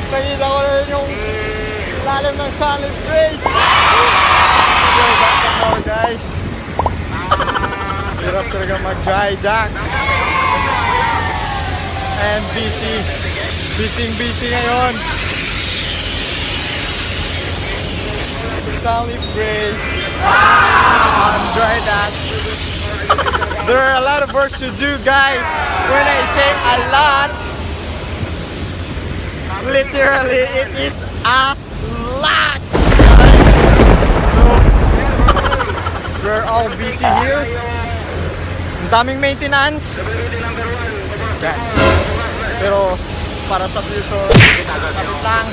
Nakita ko na rin yung lalim ng solid brace. Guys, hirap talaga mag dry dock. And busy ngayon. Solid brace on dry dock. There are a lot of work to do, guys. When I say a lot, literally, it is a lot, guys. So, we're all busy here. Ang daming maintenance. Okay. Pero para sa future, kapit lang.